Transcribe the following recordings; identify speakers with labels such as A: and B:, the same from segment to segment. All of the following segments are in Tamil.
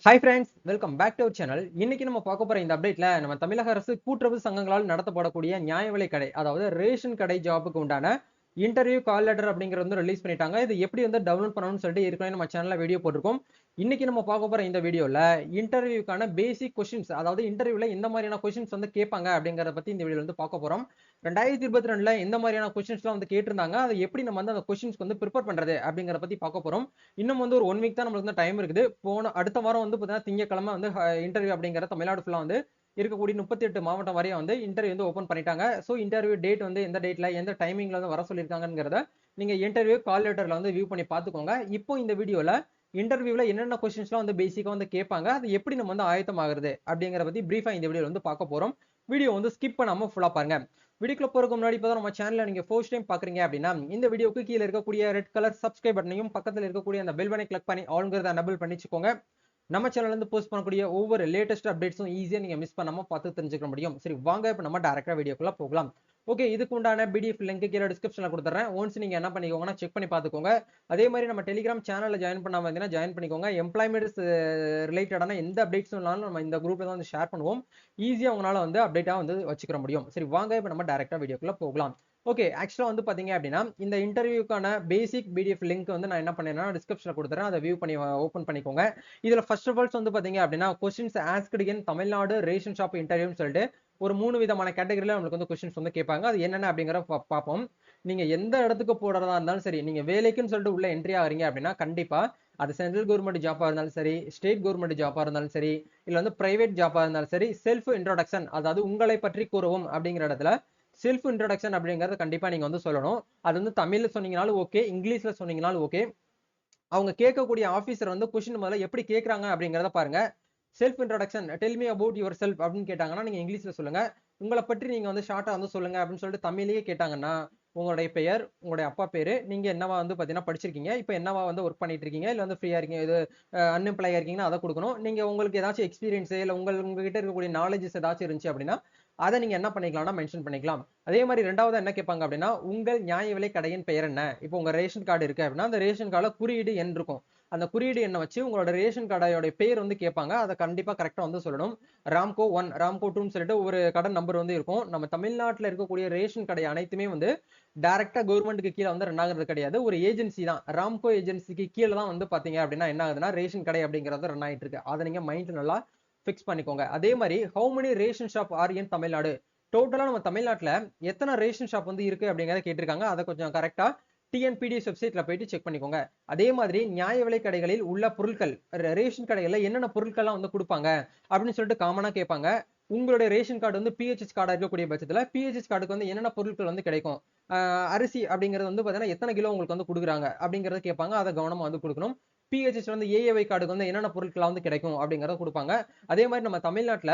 A: Hi friends, welcome back to our channel. இன்னைக்கு நம்ம பார்க்க போற இந்த அப்டேட்ல நம்ம தமிழக அரசு கூட்டுறவு சங்கங்களால் நடத்தப்படக்கூடிய நியாய விலைக் கடை, அதாவது ரேஷன் கடை ஜாபுக்கு உண்டான இன்டர்வியூ கால் லெட்டர் அப்படிங்கறது வந்து ரிலீஸ் பண்ணிட்டாங்க. இது எப்படி வந்து டவுன்லோட் பண்ணணும்னு சொல்லிட்டு ஏற்கனவே நம்ம சேனல்ல வீடியோ போட்டிருக்கோம். இன்னைக்கு நம்ம பார்க்க போற இந்த வீடியோல இன்டர்வியூக்கான பேசிக் கொஸ்டின்ஸ், அதாவது இன்டர்வியூல எந்த மாதிரியான கொஸ்டின்ஸ் வந்து கேட்பாங்க அப்படிங்கறத பத்தி இந்த வீடியோல வந்து பார்க்க போறோம். 2022ல எந்த மாதிரியான கொஸ்டின்ஸ்லாம் வந்து கேட்டிருந்தாங்க, அதை எப்படி நம்ம வந்து அந்த கொஸ்டின்ஸ்க்கு வந்து ப்ரிப்பேர் பண்றது அப்படிங்கறத பத்தி பார்க்க போறோம். இன்னும் வந்து ஒரு 1 வீக் தான் நம்மளுக்கு வந்து டைம் இருக்குது. அடுத்த வாரம் வந்து பார்த்தீங்கன்னா திங்கட்கிழமை வந்து இன்டர்வியூ அப்படிங்கிற தமிழ்நாடு ஃபுல்லா வந்து இருக்கக்கூடிய 38 மாவட்டம் வரையும் வந்து இன்டர்வியூ வந்து ஓபன் பண்ணிட்டாங்க. ஸோ இன்டர்வியூ டேட் வந்து எந்த டேட்ல எந்த டைமிங்ல வந்து வர சொல்லியிருக்காங்கிறத நீங்க இன்டர்வியூ கால் லெட்டர்ல வந்து வியூ பண்ணி பார்த்துக்கோங்க. இப்போ இந்த வீடியோல இன்டர்வியூல என்னென்ன கொஸ்டின்ஸ்லாம் வந்து பேசிக்கா வந்து கேட்பாங்க, அது எப்படி நம்ம வந்து ஆயத்தம் ஆகுறது அப்படிங்கிற பத்தி பிரீஃபா இந்த வீடியோல வந்து பார்க்க போறோம். வீடியோ வந்து ஸ்கிப் பண்ணாம ஃபுல்லா பாருங்க. வீடியோக்குள்ள போறதுக்கு முன்னாடி இப்போ நம்ம சேனலை நீங்க ஃபர்ஸ்ட் டைம் பாக்குறீங்க அப்படின்னா இந்த வீடியோக்கு கீழே இருக்கக்கூடிய ரெட் கலர் சப்ஸ்கிரைப் பட்டனையும் பக்கத்துல இருக்கக்கூடிய அந்த பெல் பட்டனை கிளிக் பண்ணி ஆல்ங்கிறத எனேபிள் பண்ணிச்சுக்கோங்க. நம்ம சேனல்ல இருந்து போஸ்ட் பண்ணக்கூடிய ஒவ்வொரு லேட்டஸ்ட் அப்டேட்ஸும் ஈஸியா நீங்க மிஸ் பண்ணாம பார்த்து தெரிஞ்சுக்க முடியும். சரி, வாங்க இப்ப நம்ம டைரக்டா வீடியோக்குள்ள போகலாம். ஓகே, இதுக்கு உண்டான பிடிஎஃப் லிங்க் கீழே டிஸ்கிரிப்ஷன்ல கொடுத்துறேன். ஒன்ஸ் நீங்க என்ன பண்ணிக்கோங்கன்னா செக் பண்ணி பார்த்துக்கோங்க. அதே மாதிரி நம்ம டெலிகிராம் சேனல்ல ஜாயின் பண்ணாம இருந்தீங்கன்னா ஜாயின் பண்ணிக்கோங்க. எம்ப்ளாய்மெண்ட் ரிலேட்டடான எந்த அப்டேட்ஸும் நம்ம இந்த குரூப்ல தான் வந்து ஷேர் பண்ணுவோம். ஈஸியா உங்களால வந்து அப்டேட்டா வந்து வச்சுக்கிற முடியும். சரி, வாங்க இப்ப நம்ம டைரக்டா வீடியோக்குள்ள போகலாம். ஓகே, ஆக்சுவலா வந்து பாத்தீங்க அப்படின்னா இந்த இன்டர்வியூக்கான பேசிக் பிடிஎஃப் லிங்க் வந்து நான் என்ன பண்ணேன்னா டிஸ்கிரிப்ஷன்ல கொடுத்துறேன். அதை வியூ பண்ணி ஓபன் பண்ணிக்கோங்க. இதுல ஃபர்ஸ்ட் ஆஃப் ஆல்ஸ் வந்து பாத்தீங்க அப்படின்னா கொஸ்டின்ஸ் ஆஸ்க்டு இன் தமிழ்நாடு ரேஷன் ஷாப் இன்டர்வியூன்னு சொல்லிட்டு ஒரு 3 விதமான கேட்டகரியில நம்மளுக்கு வந்து கொஸ்டின்ஸ் வந்து கேட்பாங்க. அது என்னென்ன அப்படிங்கிற பார்ப்போம். நீங்க எந்த இடத்துக்கு போடுறதா இருந்தாலும் சரி, நீங்க வேலைக்குன்னு சொல்லிட்டு உள்ள என்ட்ரி ஆகுறீங்க அப்படின்னா கண்டிப்பா அது சென்ட்ரல் கவர்மெண்ட் ஜாப்பா இருந்தாலும் சரி, ஸ்டேட் கவர்மெண்ட் ஜாப்பா இருந்தாலும் சரி, இல்ல வந்து பிரைவேட் ஜாப்பா இருந்தாலும் சரி, செல்ஃப் இன்ட்ரோடக்ஷன், அதாவது உங்களை பற்றி கூறவும் அப்படிங்கிற இடத்துல செல்ஃப் இன்ட்ரோடக்ஷன் அப்படிங்கறது கண்டிப்பா நீங்க வந்து சொல்லணும். அது வந்து தமிழ்ல சொன்னீங்கனாலும் ஓகே, இங்கிலீஷ்ல சொன்னீங்கனாலும் ஓகே. அவங்க கேட்கக்கூடிய ஆபீசர் வந்து கொஸ்டின் முதல்ல எப்படி கேட்கறாங்க அப்படிங்கறத பாருங்க. Self introduction, tell me about your self அப்படின்னு கேட்டாங்கன்னா நீங்க இங்கிலீஷ்ல சொல்லுங்க. உங்களை பற்றி நீங்க வந்து ஷார்ட்டா வந்து சொல்லுங்க அப்படின்னு சொல்லிட்டு தமிழ்லயே கேட்டாங்கன்னா உங்களுடைய பெயர், உங்களுடைய அப்பா பேரு, நீங்க என்னவா வந்து பாத்தீங்கன்னா படிச்சிருக்கீங்க, இப்போ என்னவா வந்து ஒர்க் பண்ணிட்டு இருக்கீங்க, இல்ல வந்து ஃப்ரீயா இருக்கீங்க, இது அன்எம்ப்ளாயா இருக்கீங்கன்னா அதை கொடுக்கணும். நீங்க உங்களுக்கு ஏதாச்சும் எக்ஸ்பீரியன்ஸ் இல்ல உங்ககிட்ட இருக்கக்கூடிய நாலேஜஸ் ஏதாச்சும் இருந்துச்சு அப்படின்னா அதை நீங்க என்ன பண்ணிக்கலாம்னா மென்ஷன் பண்ணிக்கலாம். அதே மாதிரி ரெண்டாவது என்ன கேட்பாங்க அப்படின்னா உங்கள் நியாய விலை கடையின் பெயர் என்ன. இப்போ உங்க ரேஷன் கார்டு இருக்கு அப்படின்னா அந்த ரேஷன் கார்டுல குறியீடு எண் இருக்கும். அந்த குறியீடு எண்ணை வச்சு உங்களோட ரேஷன் கடையோட பேர் வந்து கேட்பாங்க. அதை கண்டிப்பா கரெக்டா வந்து சொல்லணும். ராம்கோ 1, ராம்கோ 2ன்னு சொல்லிட்டு ஒரு கடை நம்பர் வந்து இருக்கும். நம்ம தமிழ்நாட்டில் இருக்கக்கூடிய ரேஷன் கடை அனைத்துமே வந்து டைரக்டா கவர்மெண்ட்டுக்கு கீழே வந்து ரன் ஆகுறது கிடையாது. ஒரு ஏஜென்சி தான். ராம்கோ ஏஜென்சிக்கு கீழே தான் வந்து பாத்தீங்க அப்படின்னா என்ன ஆகுதுன்னா ரேஷன் கடை அப்படிங்கறது ரன் ஆயிட்டு இருக்கு. அதை நீங்க மைண்ட் நல்லா பிக்ஸ் பண்ணிக்கோங்க. அதே மாதிரி how many ration shop are in Tamil Nadu, டோட்டலா நம்ம தமிழ்நாட்டுல எத்தனை ரேஷன் ஷாப் வந்து இருக்கு அப்படிங்கறத கேட்டிருக்காங்க. அதை கொஞ்சம் கரெக்டா டிஎன்பிடிஎஸ் வெப்சைட்ல போயிட்டு செக் பண்ணிக்கோங்க. அதே மாதிரி நியாய விலை கடைகளில் உள்ள பொருட்கள், ரேஷன் கடைகள்ல என்னென்ன பொருட்கள்லாம் வந்து கொடுப்பாங்க அப்படின்னு சொல்லிட்டு காமனா கேட்பாங்க. உங்களுடைய ரேஷன் கார்டு வந்து பிஹெச்எஸ் கார்டா இருக்கக்கூடிய பட்சத்துல பிஹெச்எஸ் கார்டுக்கு வந்து என்னென்ன பொருட்கள் வந்து கிடைக்கும், அரிசி அப்படிங்கிறது வந்து பாத்தீங்கன்னா எத்தனை கிலோ உங்களுக்கு வந்து கொடுக்குறாங்க அப்படிங்கறத கேட்பாங்க. அதை கவனமா வந்து கொடுக்கணும். பிஹெச்எஸ் வந்து ஏஏஒய் கார்டுக்கு வந்து என்னென்ன பொருட்கள் வந்து கிடைக்கும் அப்படிங்கறத கொடுப்பாங்க. அதே மாதிரி நம்ம தமிழ்நாட்டுல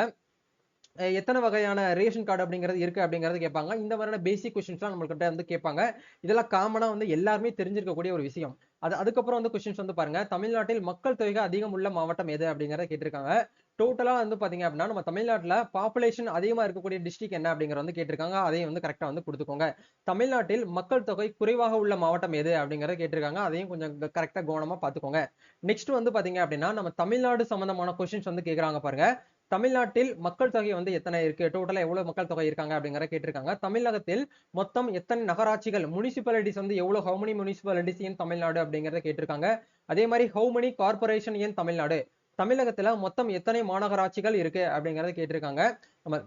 A: எத்தனை வகையான ரேஷன் கார்டு அப்படிங்கிறது இருக்கு அப்படிங்கறது கேட்பாங்க. இந்த மாதிரியான பேசிக் கொஸ்டின்ஸ்லாம் நம்மள்கிட்ட வந்து கேட்பாங்க. இதெல்லாம் காமனா வந்து எல்லாருமே தெரிஞ்சிருக்கக்கூடிய ஒரு விஷயம். அதுக்கப்புறம் வந்து கொஸ்டின்ஸ் வந்து பாருங்க. தமிழ்நாட்டில் மக்கள் தொகை அதிகம் உள்ள மாவட்டம் எது அப்படிங்கறத கேட்டிருக்காங்க. டோட்டலா வந்து பாத்தீங்க அப்படின்னா நம்ம தமிழ்நாட்டுல பாப்புலேஷன் அதிகமா இருக்கக்கூடிய டிஸ்ட்ரிக்ட் என்ன அப்படிங்கறது வந்து கேட்டிருக்காங்க. அதையும் வந்து கரெக்டா வந்து கொடுத்துக்கோங்க. தமிழ்நாட்டில் மக்கள் தொகை குறைவாக உள்ள மாவட்டம் எது அப்படிங்கறத கேட்டிருக்காங்க. அதையும் கொஞ்சம் கரெக்டா கவனமா பாத்துக்கோங்க. நெக்ஸ்ட் வந்து பாத்தீங்க அப்படின்னா நம்ம தமிழ்நாடு சம்பந்தமான கொஸ்டின்ஸ் வந்து கேக்குறாங்க பாருங்க. தமிழ்நாட்டில் மக்கள் தொகை வந்து எத்தனை இருக்கு, டோட்டலா எவ்வளவு மக்கள் தொகை இருக்காங்க அப்படிங்கறத கேட்டிருக்காங்க. தமிழகத்தில் மொத்தம் எத்தனை நகராட்சிகள், முனிசிபாலிட்டிஸ் வந்து எவ்வளவு, ஹவு many முனிசிபாலிட்டிஸ் இன் தமிழ்நாடு அப்படிங்கறத கேட்டிருக்காங்க. அதே மாதிரி ஹவு many கார்பரேஷன் இன் தமிழ்நாடு, தமிழகத்துல மொத்தம் எத்தனை மாநகராட்சிகள் இருக்கு அப்படிங்கறத கேட்டிருக்காங்க. நம்ம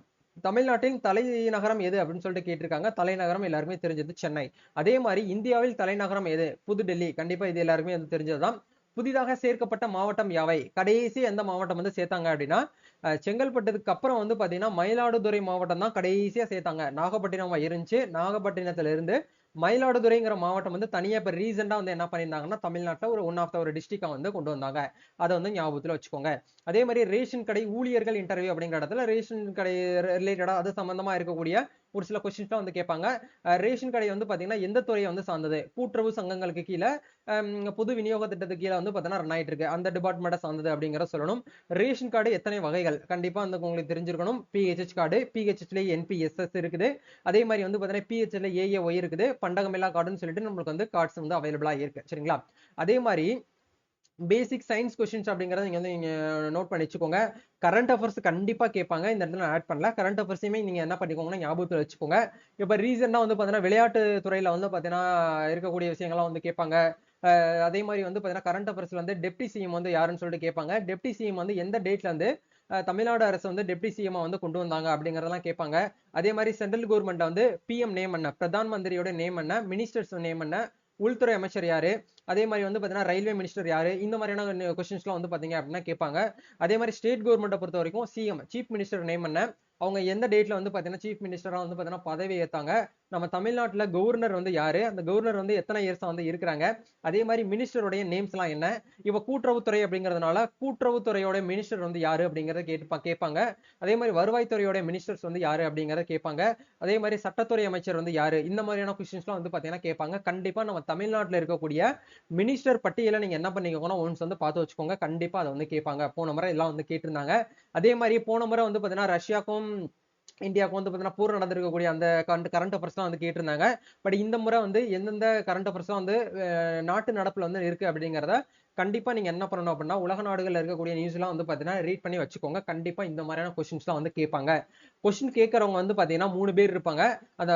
A: தமிழ்நாட்டின் தலைநகரம் எது அப்படின்னு சொல்லிட்டு கேட்டிருக்காங்க. தலைநகரம் எல்லாருமே தெரிஞ்சது சென்னை. அதே மாதிரி இந்தியாவில் தலைநகரம் எது, புதுடெல்லி. கண்டிப்பா இது எல்லாருமே வந்து தெரிஞ்சதுதான். புதிதாக சேர்க்கப்பட்ட மாவட்டம் யாவை, கடைசி எந்த மாவட்டம் வந்து சேர்த்தாங்க அப்படின்னா செங்கல்பட்டுக்கு அப்புறம் வந்து பாத்தீங்கன்னா மயிலாடுதுறை மாவட்டம் தான் கடைசியா சேர்த்தாங்க. நாகப்பட்டினம் இருந்துச்சு. நாகப்பட்டினத்துல இருந்து மயிலாடுதுறைங்கிற மாவட்டம் வந்து தனியா இப்ப ரீசெண்டா வந்து என்ன பண்ணியிருந்தாங்கன்னா தமிழ்நாட்டுல ஒரு ஒன் ஆஃப் த ஒரு டிஸ்ட்ரிக்டா வந்து கொண்டு வந்தாங்க. அதை வந்து ஞாபகத்துல வச்சுக்கோங்க. அதே மாதிரி ரேஷன் கடை ஊழியர்கள் இன்டர்வியூ அப்படிங்கிற இடத்துல ரேஷன் கடை ரிலேட்டடா அது சம்பந்தமா இருக்கக்கூடிய ஒரு சில கொஸ்டின்ஸ் வந்து கேட்பாங்க. ரேஷன் கடை வந்து பாத்தீங்கன்னா எந்த துறையை வந்து சார்ந்தது, கூட்டுறவு சங்கங்களுக்கு கீழே பொது விநியோக திட்டத்துக்கு கீழே வந்து பாத்தீங்கன்னா ரன் ஆயிட்டு இருக்கு, அந்த டிபார்ட்மெண்ட்டை சார்ந்தது அப்படிங்கிற சொல்லணும். ரேஷன் கார்டு எத்தனை வகைகள் கண்டிப்பா வந்து உங்களுக்கு தெரிஞ்சிருக்கணும். பிஹெச்எச் கார்டு, பிஹெச்எச்ல என்பிஎஸ்எஸ் இருக்குது. அதே மாதிரி வந்து பாத்தீங்கன்னா பிஹெச்ல ஏஏஒய் இருக்குது. பண்டகமில்லா கார்டுன்னு சொல்லிட்டு நம்மளுக்கு வந்து கார்ட்ஸ் வந்து அவைலபிளா இருக்கு. சரிங்களா? அதே மாதிரி பேசிக் சயின்ஸ் கொஸ்டின்ஸ் அப்படிங்கறத நீங்க வந்து நீங்க நோட் பண்ணி வச்சுக்கோங்க. கரண்ட் அஃபேர்ஸ் கண்டிப்பா கேட்பாங்க. இந்த இடத்துல நான் ஆட் பண்ணல. கரண்ட் அஃபேர்ஸையுமே நீங்க என்ன பண்ணிக்கோங்கன்னா ஞாபகத்துல வச்சுக்கோங்க. இப்ப ரீசெண்டா வந்து பாத்தீங்கன்னா விளையாட்டு துறையில வந்து பாத்தீங்கன்னா இருக்கக்கூடிய விஷயங்கள்லாம் வந்து கேட்பாங்க. அதே மாதிரி வந்து பாத்தீங்கன்னா கரண்ட் அஃபேர்ஸ்ல வந்து டெப்டி சிஎம் வந்து யாருன்னு சொல்லிட்டு கேட்பாங்க. டெப்டி சிஎம் வந்து எந்த டேட்ல வந்து தமிழ்நாடு அரசு வந்து டெப்டி சிஎம் வந்து கொண்டு வந்தாங்க அப்படிங்கறதெல்லாம் கேட்பாங்க. அதே மாதிரி சென்ட்ரல் கவர்மெண்ட் வந்து பிஎம் நேம் என்ன, பிரதான் மந்திரியோட நேம் என்ன, மினிஸ்டர்ஸ் நேம் என்ன, உள்துறை அமைச்சர் யாரு, அதே மாதிரி வந்து பாத்தீங்கன்னா ரயில்வே மினிஸ்டர் யாரு, இந்த மாதிரியான கொஸ்டின்ஸ்லாம் வந்து பாத்தீங்க அப்படின்னா கேட்பாங்க. அதே மாதிரி ஸ்டேட் கவர்மெண்ட்டை பொறுத்த வரைக்கும் சிஎம் சீஃப் மினிஸ்டர் நேம் என்ன, அவங்க எந்த டேட்ல வந்து பாத்தீங்கன்னா சீஃப் மினிஸ்டரா வந்து பாத்தீங்கன்னா பதவி ஏத்தாங்க, நம்ம தமிழ்நாட்டுல கவர்னர் வந்து யாரு, அந்த கவர்னர் வந்து எத்தனை இயர்ஸா வந்து இருக்கிறாங்க, அதே மாதிரி மினிஸ்டருடைய நேம்ஸ் எல்லாம் என்ன, இப்ப கூட்டுறவுத்துறை அப்படிங்கறதுனால கூட்டுறவுத்துறையோட மினிஸ்டர் வந்து யாரு அப்படிங்கறத கேட்பாங்க. அதே மாதிரி வருவாய்த்துறையோட மினிஸ்டர்ஸ் வந்து யாரு அப்படிங்கறத கேட்பாங்க. அதே மாதிரி சட்டத்துறை அமைச்சர் வந்து யாரு, இந்த மாதிரியான கொஸ்டின்ஸ்லாம் வந்து பாத்தீங்கன்னா கேட்பாங்க. கண்டிப்பா நம்ம தமிழ்நாட்டுல இருக்கக்கூடிய மினிஸ்டர் பட்டியலை நீங்க என்ன பண்ணிக்கோங்கன்னா ஒன்ஸ் வந்து பார்த்து வச்சுக்கோங்க. கண்டிப்பா அதை வந்து கேட்பாங்க. போன முறை எல்லாம் வந்து கேட்டிருந்தாங்க. அதே மாதிரி போன முறை வந்து பாத்தீங்கன்னா ரஷ்யாக்கும் இந்தியாவுக்கு வந்து பாத்தீங்கன்னா போர் நடந்திருக்கக்கூடிய அந்த கரண்ட் அஃபேர்ஸ்லாம் வந்து கேட்டிருந்தாங்க. பட் இந்த முறை வந்து எந்தெந்த கரண்ட் அஃபேர்ஸ்லாம் வந்து நாட்டு நடப்புல வந்து இருக்கு அப்படிங்கறத கண்டிப்பா நீங்க என்ன பண்ணணும் அப்படின்னா உலக நாடுகள்ல இருக்கக்கூடிய நியூஸ் எல்லாம் வந்து பாத்தீங்கன்னா ரீட் பண்ணி வச்சுக்கோங்க. கண்டிப்பா இந்த மாதிரியான கொஸ்டின்ஸ் எல்லாம் வந்து கேட்பாங்க. கொஸ்டின் கேட்கறவங்க வந்து பாத்தீங்கன்னா 3 பேர் இருப்பாங்க. அந்த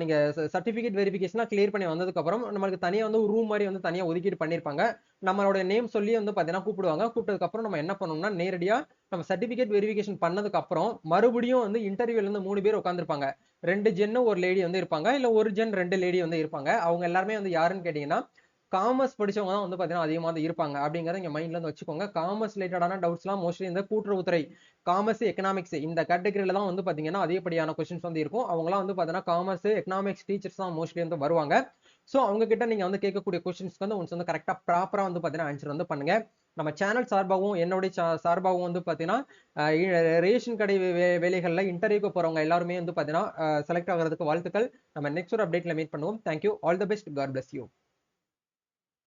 A: நீங்க சர்டிபிகேட் வெரிஃபிகேஷன் கிளியர் பண்ணி வந்ததுக்கு அப்புறம் நம்மளுக்கு தனியா வந்து ஒரு ரூம் மாதிரி வந்து தனியா ஒதுக்கீடு பண்ணிருப்பாங்க. நம்மளோட நேம் சொல்லி வந்து பாத்தீங்கன்னா கூப்பிடுவாங்க. கூப்பிட்டதுக்கு அப்புறம் நம்ம என்ன பண்ணணும்னா நேரடியா நம்ம சர்டிபிகேட் வெரிஃபிகேஷன் பண்ணதுக்கு அப்புறம் மறுபடியும் வந்து இன்டர்வியூல இருந்து 3 பேர் உட்கார்ந்திருப்பாங்க. 2 ஜென் ஒரு லேடி வந்து இருப்பாங்க. இல்ல ஒரு ஜென் 2 லேடி வந்து இருப்பாங்க. அவங்க எல்லாருமே வந்து யாருன்னு கேட்டீங்கன்னா காமர்ஸ் படிச்சவங்க தான் வந்து பாத்தீங்கன்னா அதிகமா வந்து இருப்பாங்க அப்படிங்கறத இங்க மைண்ட்ல இருந்து வச்சுக்கோங்க. காமர்ஸ் ரிலேட்டடான டவுட்ஸ் எல்லாம் மோஸ்ட்லி இந்த கூட்டுறவுத்துறை, காமர்ஸ், எக்கனாமிக்ஸ் இந்த கேட்டகரியில தான் வந்து பாத்தீங்கன்னா அதிகப்படியான கொஸ்டின்ஸ் வந்து இருக்கும். அவங்க எல்லாம் வந்து பாத்தீங்கன்னா காமர்ஸ், எக்கனாமிக்ஸ் டீச்சர்ஸ் தான் மோஸ்ட்லி வந்து வருவாங்க. சோ அவங்க கிட்ட நீங்க வந்து கேட்கக்கூடிய கொஸ்டின்ஸ்க்கு வந்து ஒன்ஸ் வந்து கரெக்டா ப்ராப்பரா வந்து பாத்தீங்கன்னா ஆன்சர் வந்து பண்ணுங்க. நம்ம சேனல் சார்பாகவும் என்னுடைய சார்பாகவும் வந்து பாத்தீங்கன்னா ரேஷன் கடை வேலைகள்ல இன்டர்வியூக்கு போறவங்க எல்லாருமே வந்து பாத்தீங்கன்னா செலக்ட் ஆகிறதுக்கு வாழ்த்துக்கள். நம்ம நெக்ஸ்ட் ஒரு அப்டேட்ல மீட் பண்ணுவோம். Thank you. All the best. God bless you.